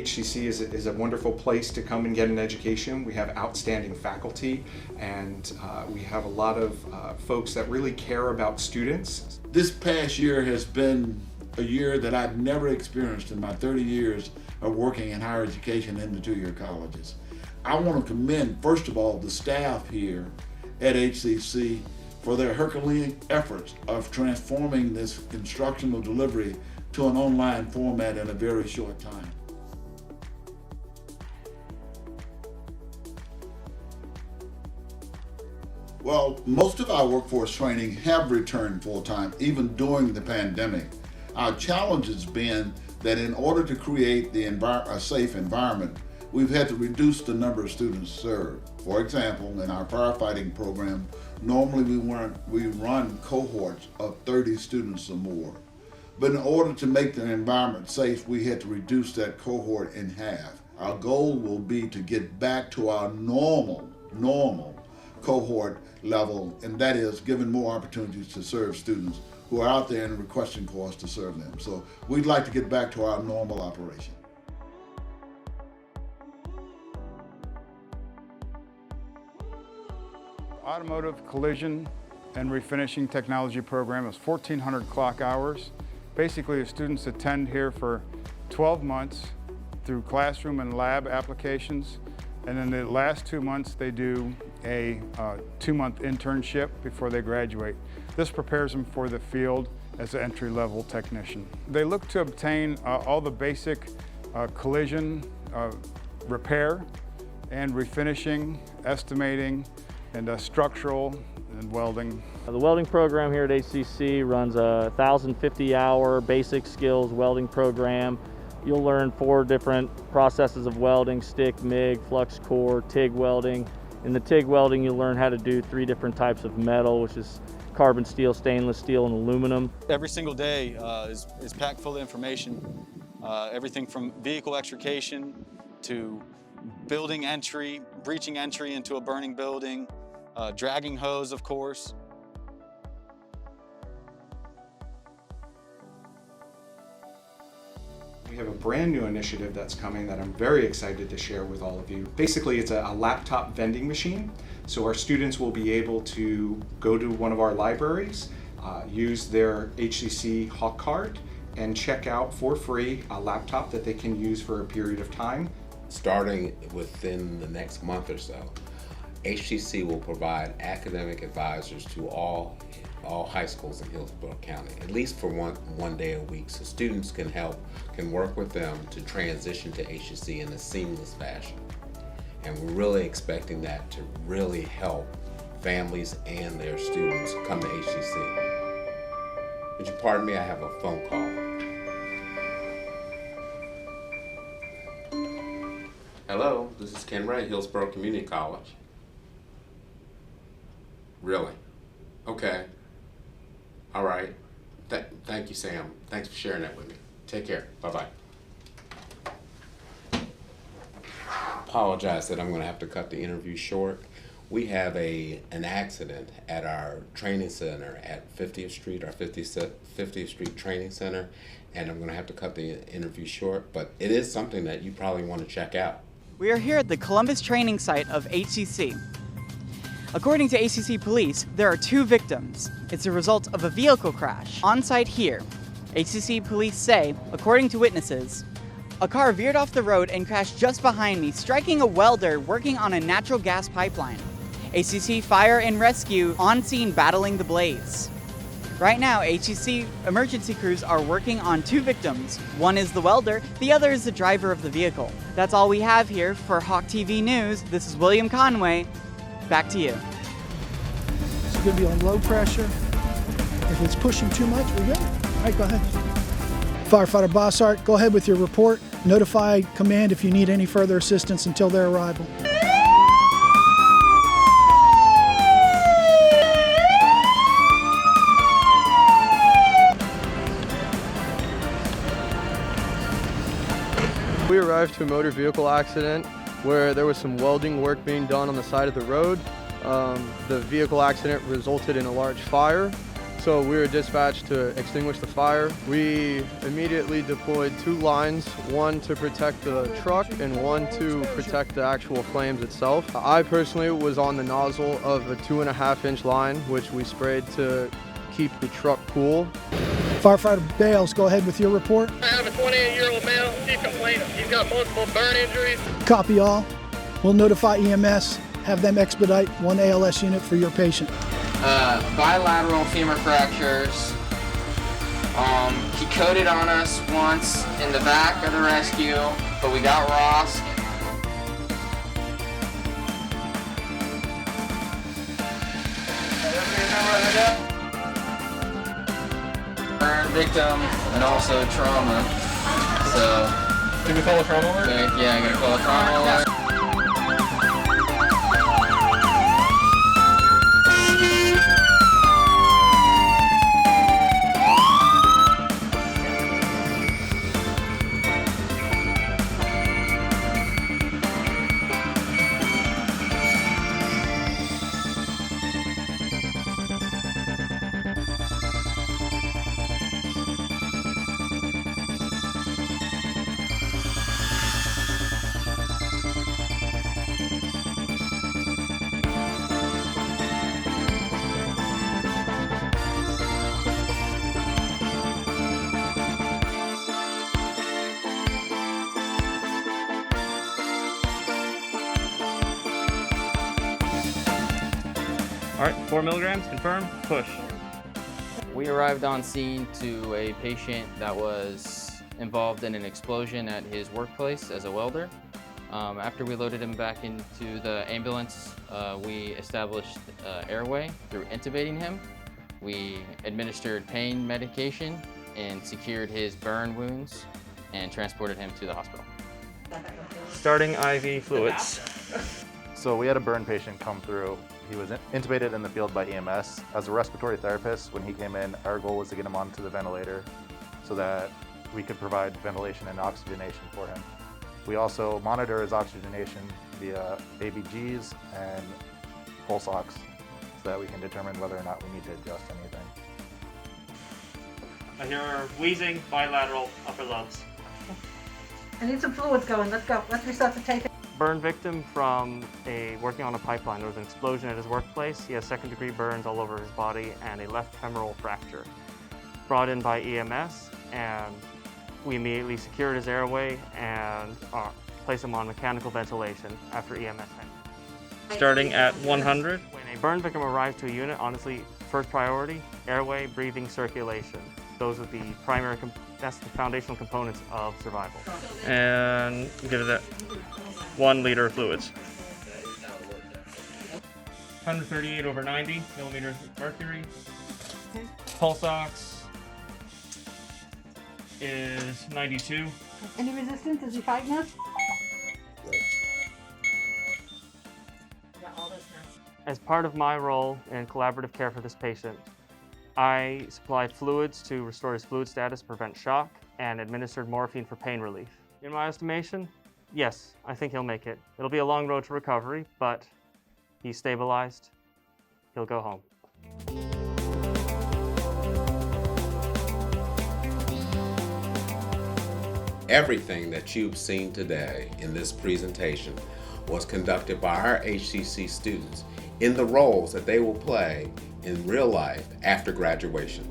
HCC is a wonderful place to come and get an education. We have outstanding faculty, and we have a lot of folks that really care about students. This past year has been a year that I've never experienced in my 30 years of working in higher education in the two-year colleges. I want to commend, first of all, the staff here at HCC for their Herculean efforts of transforming this instructional delivery to an online format in a very short time. Well, most of our workforce training have returned full-time, even during the pandemic. Our challenge has been that in order to create a safe environment, we've had to reduce the number of students served. For example, in our firefighting program, normally we run cohorts of 30 students or more. But in order to make the environment safe, we had to reduce that cohort in half. Our goal will be to get back to our normal cohort level, and that is giving more opportunities to serve students who are out there and requesting for us to serve them. So we'd like to get back to our normal operation. Automotive collision and refinishing technology program is 1,400 clock hours. Basically, the students attend here for 12 months through classroom and lab applications. And then the last 2 months, they do a 2-month internship before they graduate. This prepares them for the field as an entry-level technician. They look to obtain all the basic collision repair and refinishing, estimating, and structural and welding. The welding program here at HCC runs a 1,050-hour basic skills welding program. You'll learn 4 different processes of welding: stick, MIG, flux core, TIG welding. In the TIG welding, you'll learn how to do 3 different types of metal, which is carbon steel, stainless steel, and aluminum. Every single day is packed full of information. Everything from vehicle extrication to building entry, breaching entry into a burning building, dragging hose, of course. We have a brand new initiative that's coming that I'm very excited to share with all of you. Basically, it's a laptop vending machine. So our students will be able to go to one of our libraries, use their HCC Hawk card, and check out for free a laptop that they can use for a period of time. Starting within the next month or so, HCC will provide academic advisors to all high schools in Hillsborough County, at least for one day a week, so students can work with them to transition to HCC in a seamless fashion. And we're really expecting that to really help families and their students come to HCC. Would you pardon me? I have a phone call. Hello, this is Ken Ray, Hillsborough Community College. Really? Okay. All right. Thank you, Sam. Thanks for sharing that with me. Take care. Bye-bye. Apologize that I'm going to have to cut the interview short. We have an accident at our training center at 50th Street, our 50th Street Training Center, and I'm going to have to cut the interview short, but it is something that you probably want to check out. We are here at the Columbus training site of HCC. According to HCC police, there are 2 victims. It's a result of a vehicle crash. On site here, HCC police say, according to witnesses, a car veered off the road and crashed just behind me, striking a welder working on a natural gas pipeline. HCC Fire and Rescue on scene battling the blaze. Right now, HCC emergency crews are working on 2 victims. One is the welder, the other is the driver of the vehicle. That's all we have here for Hawk TV News. This is William Conway. Back to you. It's going to be on low pressure. If it's pushing too much, we're good. All right, go ahead. Firefighter Bossart, go ahead with your report. Notify command if you need any further assistance until their arrival. We arrived to a motor vehicle accident where there was some welding work being done on the side of the road. The vehicle accident resulted in a large fire. So we were dispatched to extinguish the fire. We immediately deployed 2 lines, one to protect the truck and one to protect the actual flames itself. I personally was on the nozzle of a 2.5-inch line, which we sprayed to keep the truck cool. Firefighter Bales, go ahead with your report. I have a 28-year-old male. He's complaining. He's got multiple burn injuries. Copy all. We'll notify EMS, have them expedite 1 ALS unit for your patient. Bilateral femur fractures. He coded on us once in the back of the rescue, but we got Ross. Burn victim and also trauma. So. Did we call a trauma alert? Yeah, I'm gonna call a trauma alert. All right, 4 milligrams, confirm, push. We arrived on scene to a patient that was involved in an explosion at his workplace as a welder. After we loaded him back into the ambulance, we established airway through intubating him. We administered pain medication and secured his burn wounds and transported him to the hospital. Starting IV fluids. So we had a burn patient come through. He was intubated in the field by EMS. As a respiratory therapist, when he came in, our goal was to get him onto the ventilator so that we could provide ventilation and oxygenation for him. We also monitor his oxygenation via ABGs and pulse ox so that we can determine whether or not we need to adjust anything. I hear wheezing, bilateral upper lobes. I need some fluids going. Let's go. Let's resuscitate him. Burn victim from working on a pipeline. There was an explosion at his workplace. He has 2nd-degree burns all over his body and a left femoral fracture. Brought in by EMS, and we immediately secured his airway and placed him on mechanical ventilation after EMS came. Starting at 100. When a burn victim arrives to a unit, honestly, first priority, airway, breathing, circulation. Those are the primary, that's the foundational components of survival. And give it that 1 liter of fluids. 138 over 90 millimeters of mercury. Pulse ox is 92. Any resistance? Is he fighting us? As part of my role in collaborative care for this patient, I supplied fluids to restore his fluid status, prevent shock, and administered morphine for pain relief. In my estimation, yes, I think he'll make it. It'll be a long road to recovery, but he's stabilized. He'll go home. Everything that you've seen today in this presentation was conducted by our HCC students in the roles that they will play in real life after graduation.